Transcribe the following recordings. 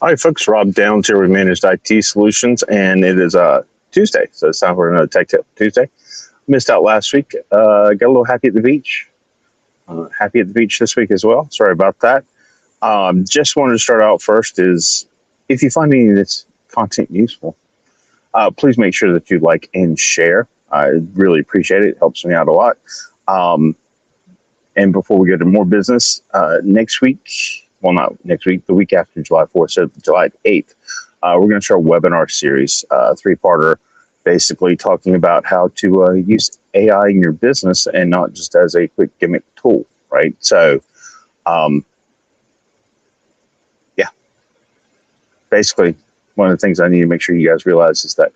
All right, folks, Rob Downs here with Managed IT Solutions, and it is Tuesday, so it's time for another Tech Tip Tuesday. Missed out last week. Got a little happy at the beach. Happy at the beach this week as well. Sorry about that. Just wanted to start out first is, if you find any of this content useful, please make sure that you like and share. I really appreciate it. It helps me out a lot. And before we go to more business, next week, well, not next week, the week after July 4th, so July 8th, we're going to start a webinar series, three-parter, basically talking about how to use AI in your business and not just as a quick gimmick tool, right? So, yeah, basically, one of the things I need to make sure you guys realize is that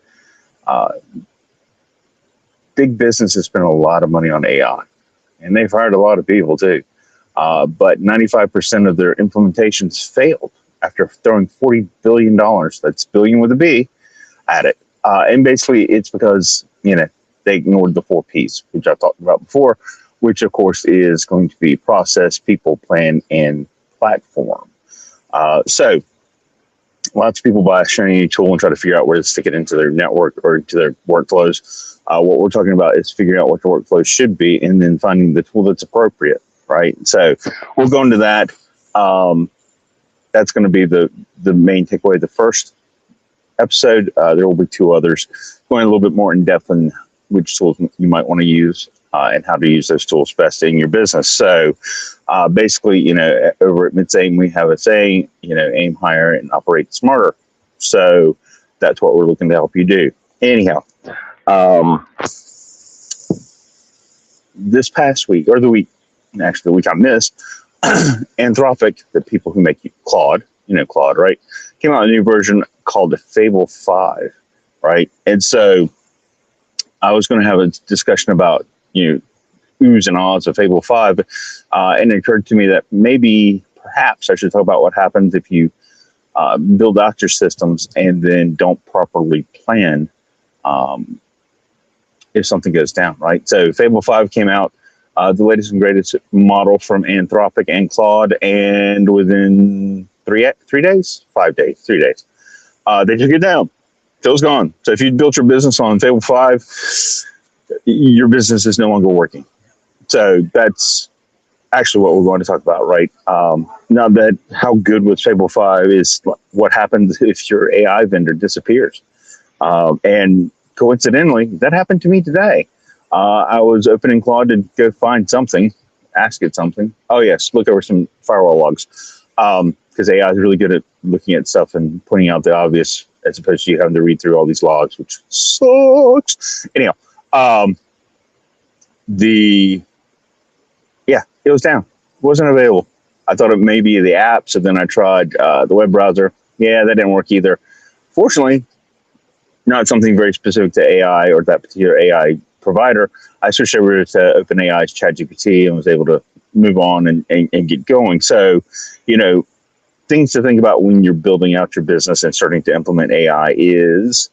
big businesses spend a lot of money on AI, and they've hired a lot of people too. But 95% of their implementations failed after throwing $40 billion, that's billion with a B, at it. And basically it's because, they ignored the 4 Ps, which I talked about before, which of course is going to be process, people, plan, and platform. So lots of people buy a shiny tool and try to figure out where to stick it into their network or into their workflows. What we're talking about is figuring out what the workflow should be and then finding the tool that's appropriate. Right. So we'll go into that. That's going to be the main takeaway. The first episode, there will be 2 others going a little bit more in depth on which tools you might want to use and how to use those tools best in your business. So basically, over at MidSaim, we have a saying, aim higher and operate smarter. So that's what we're looking to help you do. Anyhow, this past week or the week, actually the week I missed, Anthropic, the people who make Claude, Claude, right, came out a new version called Fable 5, right? And so I was going to have a discussion about, oohs and ahs of Fable 5, and it occurred to me that perhaps I should talk about what happens if you build out your systems and then don't properly plan if something goes down, right? So Fable 5 came out, the latest and greatest model from Anthropic and Claude, and within 3 days, 5 days, 3 days, they took it down. So it's gone. So if you built your business on Fable 5, your business is no longer working. So that's actually what we're going to talk about, right? Now that how good with Fable 5 is what happens if your AI vendor disappears. And coincidentally, that happened to me today. I was opening Claude to go find something, ask it something. Oh, yes, look over some firewall logs. Because AI is really good at looking at stuff and pointing out the obvious as opposed to you having to read through all these logs, which sucks. Anyhow, it was down. It wasn't available. I thought it may be the app, so then I tried the web browser. Yeah, that didn't work either. Fortunately, not something very specific to AI or that particular AI provider. I switched over to OpenAI's ChatGPT and was able to move on and get going. So, things to think about when you're building out your business and starting to implement AI is,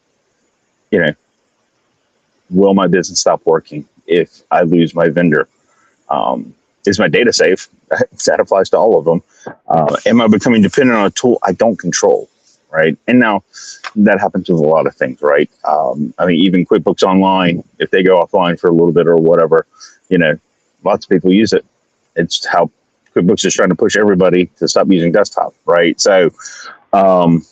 will my business stop working if I lose my vendor? Is my data safe? That applies to all of them. Am I becoming dependent on a tool I don't control? Right. And now that happens with a lot of things, right? Even QuickBooks Online, if they go offline for a little bit or whatever, lots of people use it. It's how QuickBooks is trying to push everybody to stop using desktop, right? So, and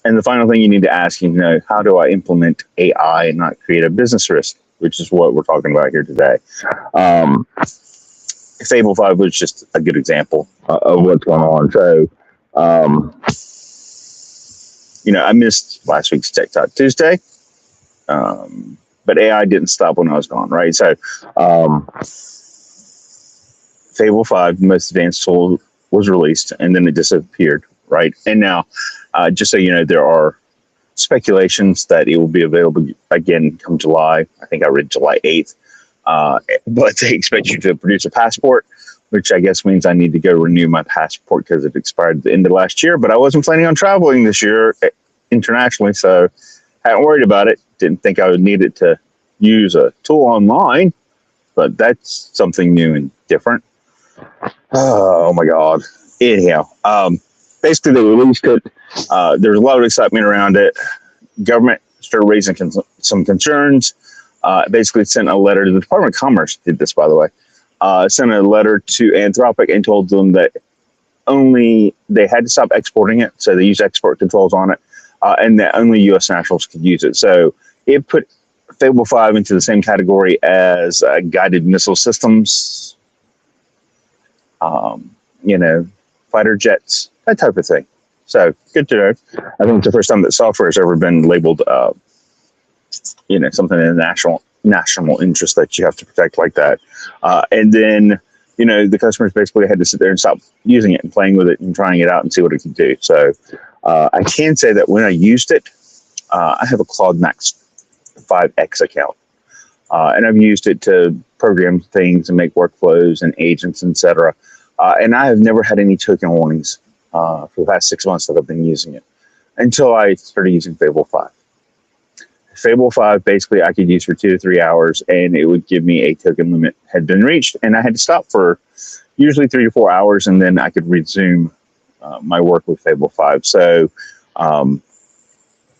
the final thing you need to ask, how do I implement AI and not create a business risk, which is what we're talking about here today. Fable 5 was just a good example of what's going on. So, I missed last week's Tech Talk Tuesday, but AI didn't stop when I was gone, right? So, Fable 5, the most advanced tool, was released, and then it disappeared, right? And now, just so you know, there are speculations that it will be available again come July. I think I read July 8th, but they expect you to produce a passport, which I guess means I need to go renew my passport because it expired at the end of last year. But I wasn't planning on traveling this year internationally, so I hadn't worried about it. Didn't think I would need it to use a tool online, but that's something new and different. Oh my God. Anyhow, basically they released it. There's a lot of excitement around it. Government started raising some concerns. Basically sent a letter to the Department of Commerce, did this, by the way, sent a letter to Anthropic and told them that only they had to stop exporting it. So they used export controls on it, and that only U.S. nationals could use it. So it put Fable 5 into the same category as guided missile systems, fighter jets, that type of thing. So good to know. I think it's the first time that software has ever been labeled, something in the national interest that you have to protect like that. And then, the customers basically had to sit there and stop using it and playing with it and trying it out and see what it could do. So I can say that when I used it, I have a Claude Max 5X account. And I've used it to program things and make workflows and agents, etc. And I have never had any token warnings for the past 6 months that I've been using it until I started using Fable 5. Fable 5, basically, I could use for 2 to 3 hours, and it would give me a token limit had been reached, and I had to stop for usually 3 to 4 hours, and then I could resume my work with Fable 5. So,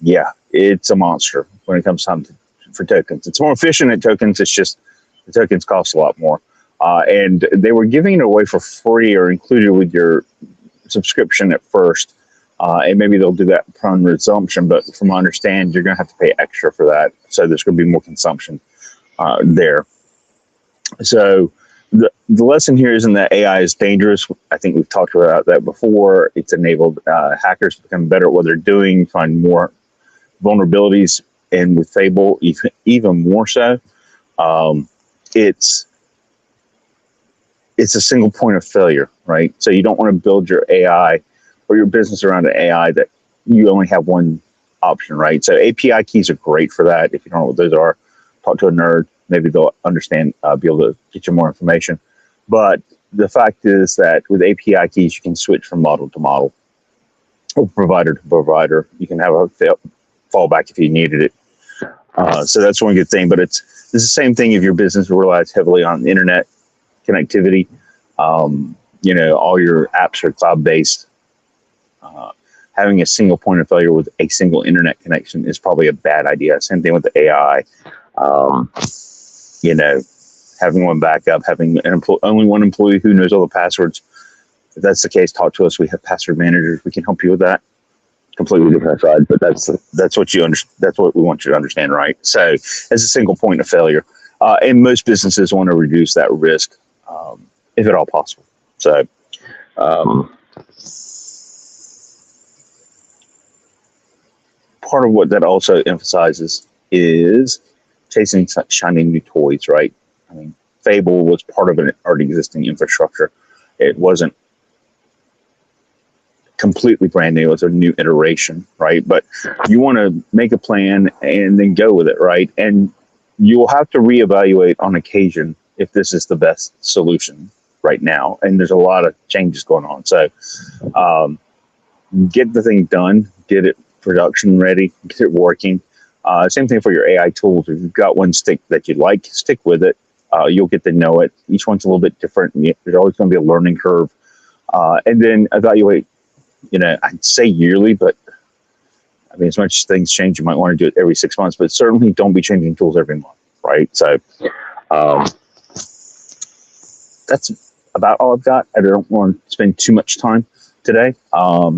yeah, it's a monster when it comes time for tokens. It's more efficient at tokens. It's just the tokens cost a lot more. And they were giving it away for free or included with your subscription at first. And maybe they'll do that upon resumption, but from what I understand, you're going to have to pay extra for that. So there's going to be more consumption there. So the lesson here isn't that AI is dangerous. I think we've talked about that before. It's enabled hackers to become better at what they're doing, find more vulnerabilities, and with Fable, even more so. It's a single point of failure, right? So you don't want to build your AI or your business around an AI that you only have one option, right? So API keys are great for that. If you don't know what those are, talk to a nerd. Maybe they'll understand, be able to get you more information. But the fact is that with API keys, you can switch from model to model or provider to provider. You can have a fallback if you needed it. So that's one good thing. But it's the same thing if your business relies heavily on internet connectivity. All your apps are cloud-based. Having a single point of failure with a single internet connection is probably a bad idea. Same thing with the AI. Having one backup, having only one employee who knows all the passwords. If that's the case, talk to us. We have password managers. We can help you with that. Completely different side, but that's what that's what we want you to understand, right? So, as a single point of failure, and most businesses want to reduce that risk, if at all possible. So. Part of what that also emphasizes is chasing shiny new toys, right? I mean, Fable was part of an already existing infrastructure. It wasn't completely brand new. It was a new iteration, right? But you want to make a plan and then go with it, right? And you will have to reevaluate on occasion if this is the best solution right now. And there's a lot of changes going on. So get the thing done, get it production ready, get it working. Same thing for your AI tools. If you've got one that you like, stick with it. You'll get to know it. Each one's a little bit different. There's always going to be a learning curve. And then evaluate, I'd say yearly, but I mean, as much as things change, you might want to do it every 6 months, but certainly don't be changing tools every month, right? So that's about all I've got. I don't want to spend too much time today.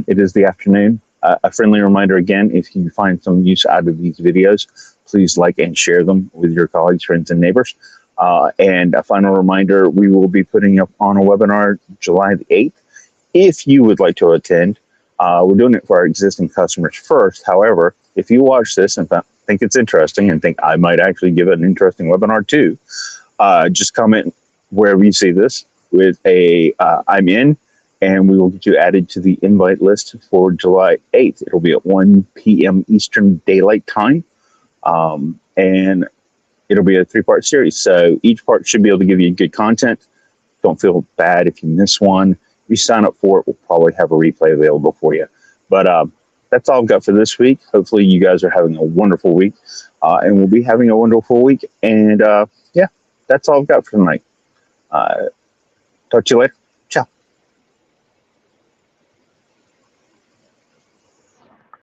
It is the afternoon. A friendly reminder again, if you find some use out of these videos, please like and share them with your colleagues, friends, and neighbors. And a final reminder, we will be putting up on a webinar July the 8th. If you would like to attend, we're doing it for our existing customers first. However, if you watch this and think it's interesting and think I might actually give an interesting webinar too, just comment wherever you see this with a I'm in, and we will get you added to the invite list for July 8th. It'll be at 1 p.m. Eastern Daylight Time, and it'll be a 3-part series. So each part should be able to give you good content. Don't feel bad if you miss one. If you sign up for it, we'll probably have a replay available for you. But that's all I've got for this week. Hopefully you guys are having a wonderful week, and we'll be having a wonderful week. And yeah, that's all I've got for tonight. Talk to you later.